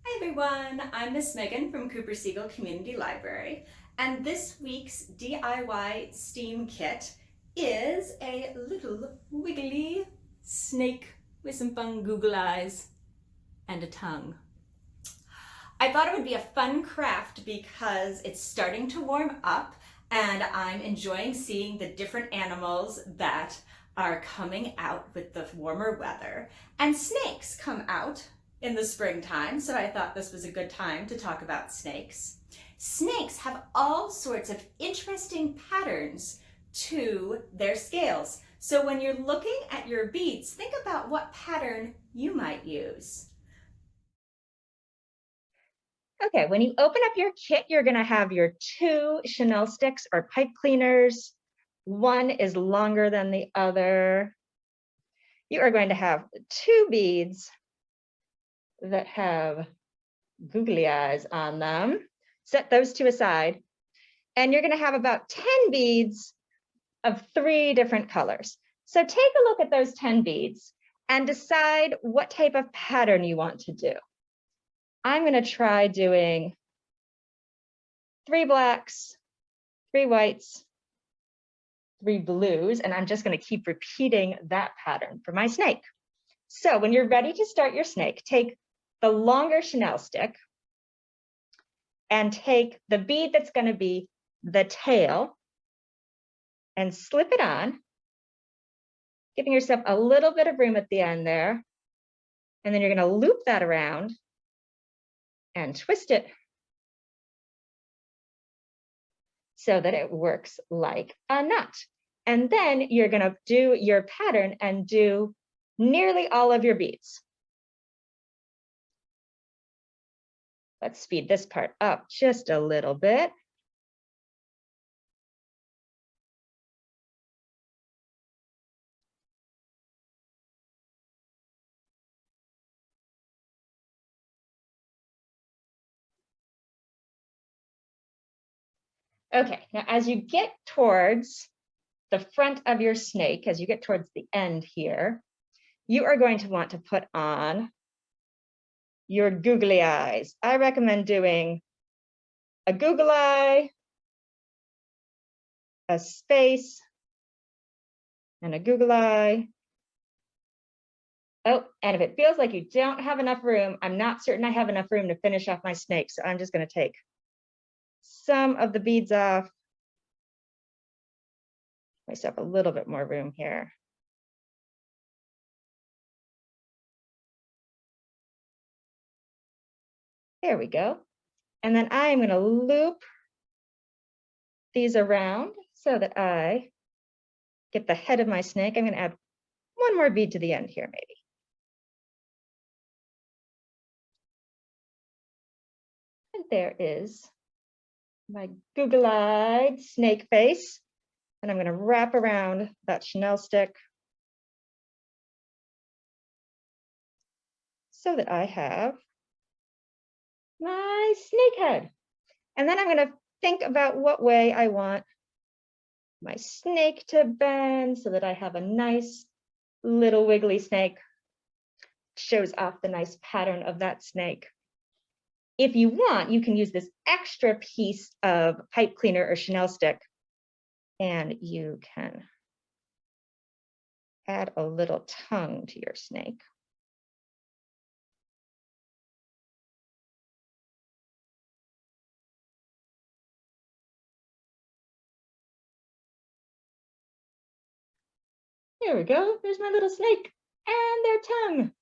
Hi everyone, I'm Miss Megan from Cooper-Siegel Community Library, and this week's DIY STEAM kit is a little wiggly snake with some fun Google eyes and a tongue. I thought it would be a fun craft because it's starting to warm up and I'm enjoying seeing the different animals that are coming out with the warmer weather. And snakes come out in the springtime, so I thought this was a good time to talk about snakes. Snakes have all sorts of interesting patterns to their scales. So when you're looking at your beads, think about what pattern you might use. Okay, when you open up your kit, you're going to have your 2 Chanel sticks or pipe cleaners. One is longer than the other. You are going to have 2 beads that have googly eyes on them. Set those 2 aside. And you're going to have about 10 beads of 3 different colors. So take a look at those 10 beads and decide what type of pattern you want to do. I'm going to try doing 3 blacks, 3 whites, 3 blues, and I'm just going to keep repeating that pattern for my snake. So when you're ready to start your snake, take the longer Chanel stick and take the bead that's going to be the tail and slip it on, giving yourself a little bit of room at the end there. And then you're going to loop that around and twist it so that it works like a knot. And then you're going to do your pattern and do nearly all of your beads. Let's speed this part up just a little bit. Okay, now as you get towards the front of your snake, as you get towards the end here, you are going to want to put on your googly eyes. I recommend doing a Google eye, a space, and a Google eye. Oh, and if it feels like you don't have enough room, I'm not certain I have enough room to finish off my snake, so I'm just going to take some of the beads off. Myself a little bit more room here. There we go. And then I'm going to loop these around so that I get the head of my snake. I'm going to add one more bead to the end here, maybe. And there is my Google-eyed snake face. And I'm going to wrap around that Chanel stick so that I have my snake head. And then I'm going to think about what way I want my snake to bend so that I have a nice little wiggly snake. Shows off the nice pattern of that snake. If you want, you can use this extra piece of pipe cleaner or Chanel stick, and you can add a little tongue to your snake. There we go. There's my little snake and their tongue.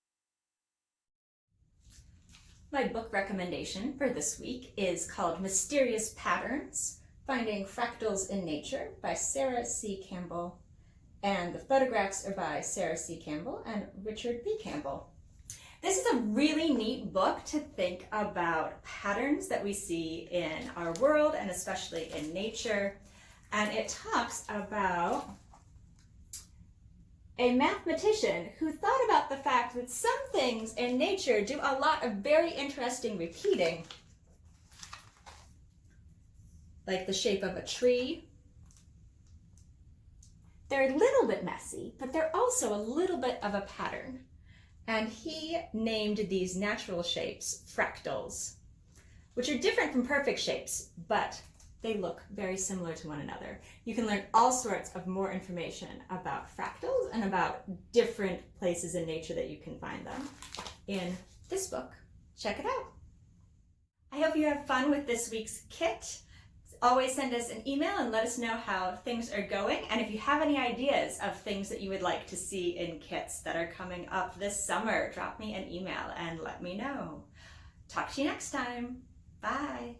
My book recommendation for this week is called Mysterious Patterns: Finding Fractals in Nature by Sarah C. Campbell, and the photographs are by Sarah C. Campbell and Richard B. Campbell. This is a really neat book to think about patterns that we see in our world and especially in nature. And it talks about a mathematician who thought about the fact that some things in nature do a lot of very interesting repeating, like the shape of a tree. They're a little bit messy, but they're also a little bit of a pattern. And he named these natural shapes fractals, which are different from perfect shapes, but they look very similar to one another. You can learn all sorts of more information about fractals and about different places in nature that you can find them in this book. Check it out. I hope you have fun with this week's kit. Always send us an email and let us know how things are going. And if you have any ideas of things that you would like to see in kits that are coming up this summer, drop me an email and let me know. Talk to you next time. Bye.